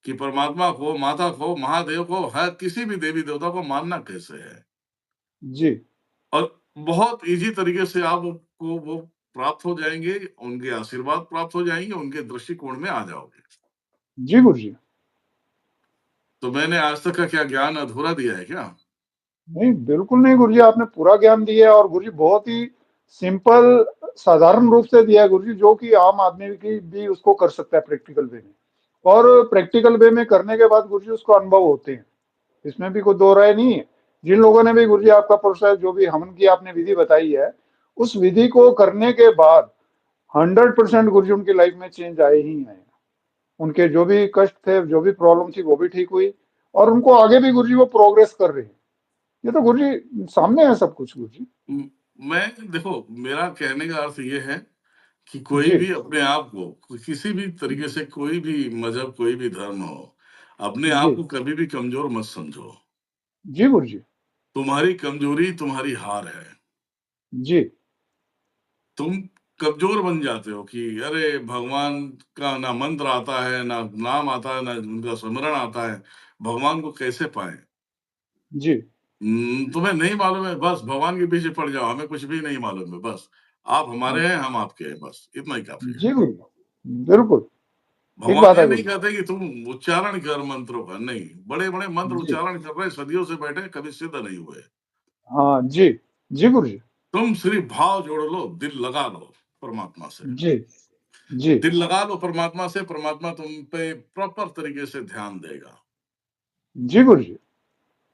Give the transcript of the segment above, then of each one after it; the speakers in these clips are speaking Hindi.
कि परमात्मा को, माता को, महादेव को, हर किसी भी देवी-देवता को मानना कैसे है। जी। और बहुत ईज़ी तरीके से आपको वो प्राप्त हो जाएँगे, उनके आशीर्वाद प्राप्त हो जाएँगे, उनके दृष्टिकोण में आ जाओगे। जी गुरुजी। तो मैंने आज तक का क्या ज्ञान अधूरा दिया है क्या? नहीं, बिल्कुल नहीं गुरुजी, आपने पूरा ज्ञान दिया है और गुरुजी बहुत ही सिंपल, साधारण रूप से दिया है गुरुजी, जो कि आम आदमी की भी उसको कर सकता है प्रैक्टिकल वे में। और प्रैक्टिकल वे में करने के बाद गुरुजी उसको अनुभव होते हैं। इसमें भी कोई दो राय नहीं है। जिन लोगों ने भी गुरुजी आपका प्रोसेस जो भी हवन की आपने विधि बताई है, उस विधि को करने के बाद 100% गुरुजी उनकी लाइफ में चेंज आए ही आए। उनके जो भी कष्ट थे, जो भी प्रॉब्लम थी, वो भी ठीक हुई और उनको आगे भी गुरुजी वो प्रोग्रेस कर रहे हैं। ये तो गुरुजी सामने है सब कुछ गुरुजी। उम, मैं देखो, मेरा कहने का अर्थ ये है कि कोई जी, भी अपने आप को किसी भी तरीके से, कोई भी मज़हब, कोई भी धर्म हो, अपने जी, आप को कभी भी कमज़ोर मत समझो। जी गुरुजी। तुम्हारी कमज़ोरी तुम्हारी हार है। जी, तुम कमज़ोर बन जाते हो कि अरे! भगवान का ना मंत्र आता है, ना नाम आता है, ना उनका स्मरण आता है, भगवान को कैसे पाएँ? जी, तुम्हें नहीं मालूम है, बस भगवान के पीछे पड़ जाओ, हमें कुछ भी नहीं मालूम है, बस। आप हमारे हैं, हम आपके हैं, बस इतना ही काफ़ी है। जी गुरुजी। बिल्कुल, ठीक भगवान बात ये है नहीं गुरुजी। कहते कि तुम उच्चारण कर मंत्रों का, नहीं। बड़े-बड़े मंत्र जी, उच्चारण कर रहे हैं, सदियों से बैठे हैं, कभी सिद्ध नहीं हुए। हाँ, जी, जी गुरुजी। तुम सिर्फ भाव जोड़ लो, दिल लगा लो परमात्मा से। जी, जी, दिल लगा लो परमात्मा से, परमात्मा तुम पे प्रॉपर तरीके से ध्यान देगा जी गुरुजी।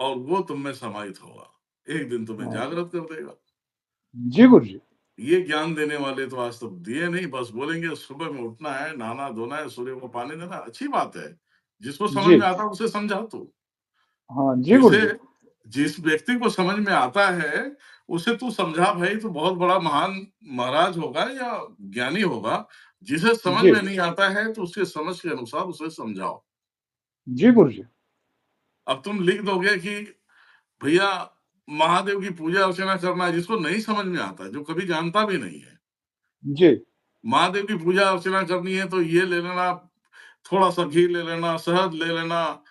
और वो तुम में समाहित होगा। एक दिन तुम्हें हाँ, जागृत कर देगा। जी गुरुजी। ये ज्ञान देने वाले तो आज तक दिए नहीं, बस बोलेंगे सुबह में उठना है, नहाना-धोना है, सूर्य को पानी देना, अच्छी बात है। जिसको समझ जी, में आता है उसे समझा तू। हाँ, जी जिसे गुरुजी। जिस व्यक्ति को समझ में आता है, उसे तू समझा भाई, तो बहुत बड़ा महान महाराज होगा या ज्ञानी होगा। जिसे समझ जी, में नहीं आता है, तो उसके समझ के अनुसार उसे समझाओ। जी गुरुजी। अब तुम लिख दोगे कि भैया महादेव की पूजा अर्चना करना है, जिसको नहीं समझ में आता, जो कभी जानता भी नहीं है। जी, महादेव की पूजा अर्चना करनी है तो ये ले लेना, थोड़ा-सा घी ले लेना, शहद ले लेना,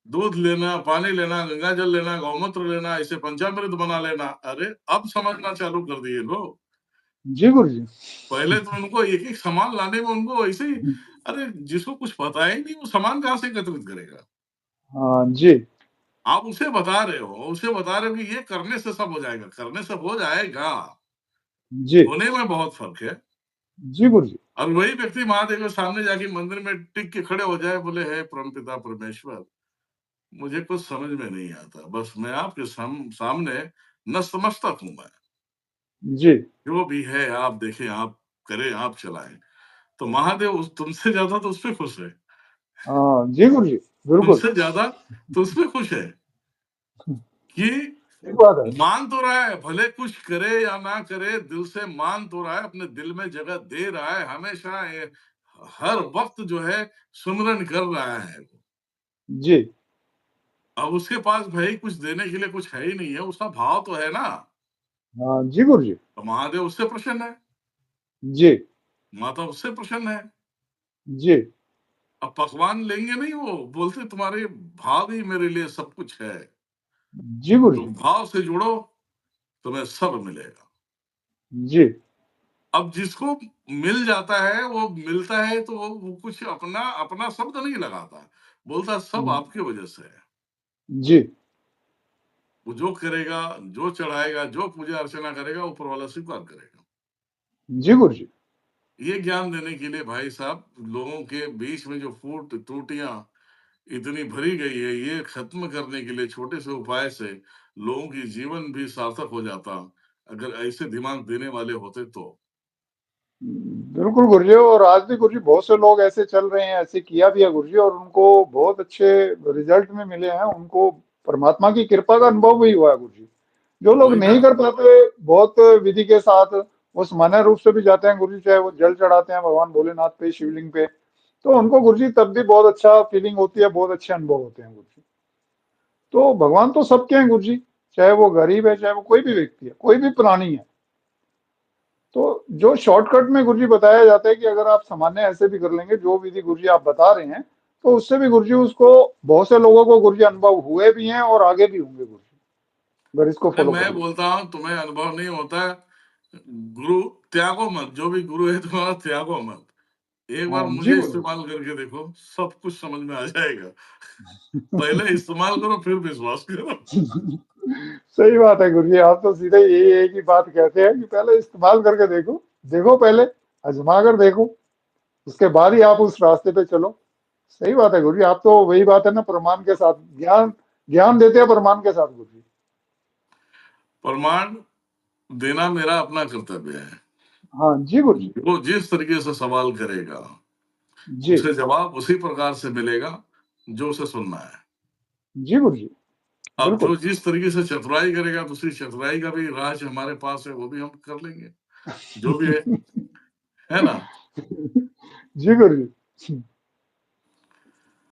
दूध लेना, पानी लेना, गंगा जल लेना, गौमूत्र लेना, इसे पंचामृत बना लेना। अरे! अब समझना चालू कर दिए लोग। जी गुरुजी। पहले तो उनको एक-एक सामान लाने में उनको ऐसे ही, अरे! जिसको कुछ पता ही नहीं, वो सामान कहाँ से एकत्रित करेगा? हाँ, जी, आप उसे बता रहे हो कि ये करने से सब हो जाएगा, करने से हो जाएगा, जी, होने में बहुत फ़र्क है। जी गुरुजी। और वही व्यक्ति महादेव के सामने जाके मंदिर में टिक के खड़े हो जाए, बोले, हे परमपिता परमेश्वर, मुझे कुछ समझ में नहीं आता, बस मैं आपके सामने नतमस्तक हूँ मैं। जी, जो भी है आप देखें, आप करें, आप चलाएँ। तो महादेव उस तुमसे ज़्यादा तो उसपे खुश है। हाँ, जी गुरुजी। बिल्कुल, तुमसे ज़्यादा तो उसपे खुश है कि ठीक बात है। मान तो रहा है, भले कुछ करे या ना करे, दिल से मान तो रहा है, अपने दिल में जगह दे रहा है, हमेशा हर वक़्त जो है सुमिरन कर रहा है वो। जी, अब उसके पास भई कुछ देने के लिए कुछ है ही नहीं है, उसका भाव तो है ना, हाँ, जी गुरुजी। तो महादेव उससे प्रसन्न है, जी, माता उससे प्रसन्न है। जी, अब पकवान लेंगे नहीं वो, बोलते तुम्हारे भाव ही मेरे लिए सब कुछ है। जी गुरुजी। तुम भाव से जुड़ो, तुम्हें सब मिलेगा। जी, अब जिसको मिल जाता है, वो मिलता है तो वो कुछ अपना अपना शब्द नहीं लगाता, बोलता सब आपकी वजह से है। जी, वो जो करेगा, जो चढ़ाएगा, जो पूजा अर्चना करेगा, ऊपर वाला स्वीकार करेगा। जी गुरुजी। ये ज्ञान देने के लिए भाई साहब, लोगों के बीच में जो फूट त्रुटियां इतनी भरी गई है, ये खत्म करने के लिए छोटे से उपाय से लोगों की जीवन भी सार्थक हो जाता, अगर ऐसे दिमाग देने वाले होते तो। बिल्कुल गुरुजी, और आज भी गुरुजी बहुत से लोग ऐसे चल रहे हैं, ऐसे किया भी है गुरुजी, और उनको बहुत अच्छे रिजल्ट में मिले हैं। उनको परमात्मा की कृपा का अनुभव भी हुआ है गुरुजी। जो तो लोग वही ना। नहीं कर पाते, बहुत विधि के साथ वो सामान्य रूप से भी जाते हैं गुरुजी, चाहे वो जल चढ़ाते हैं भगवान भोलेनाथ पे, शिवलिंग पे, तो उनको गुरुजी तब भी बहुत अच्छा फीलिंग होती है, बहुत अच्छे अनुभव होते हैं गुरुजी। तो भगवान तो सबके हैं गुरुजी, चाहे वो गरीब है, चाहे वो कोई भी व्यक्ति है, कोई भी प्राणी है। तो जो शॉर्टकट में गुरुजी बताया जाता है कि अगर आप सामान्य ऐसे भी कर लेंगे, जो विधि गुरुजी आप बता रहे हैं, तो उससे भी गुरुजी उसको बहुत से लोगों को गुरुजी अनुभव हुए भी हैं और आगे भी होंगे गुरुजी, अगर इसको अरे फॉलो मैं करोगे। बोलता हूँ तुम्हें अनुभव नहीं होता है, गुरु त्यागो मत, जो भी गुरु है तुम्हारा त्यागो मत। एक बार हाँ जी मुझे गुरुजी। इस्तेमाल करके देखो, सब कुछ समझ में आ जाएगा। पहले इस्तेमाल करो फिर विश्वास करो। सही बात है गुरुजी, आप तो सीधे यही एक ही बात कहते हैं कि पहले इस्तेमाल करके देखो, देखो पहले, आजमा कर देखो, उसके बाद ही आप उस रास्ते पे चलो। सही बात है गुरुजी, आप तो वही बात है ना, प्रमाण के साथ ज्ञान, ज्ञान देते हैं प्रमाण के साथ गुरुजी। प्रमाण देना मेरा अपना कर्तव्य है। हाँ जी गुरुजी। वो जिस तरीके से सवाल करेगा, जी। उसे जवाब उसी प्रकार से मिलेगा जो उसे सुनना है। जी गुरुजी। अब बिल्कुल। जो जिस तरीके से चतुराई करेगा, दूसरी चतुराई का भी राज हमारे पास है, वो भी हम कर लेंगे, जो भी है ना? जी गुरुजी।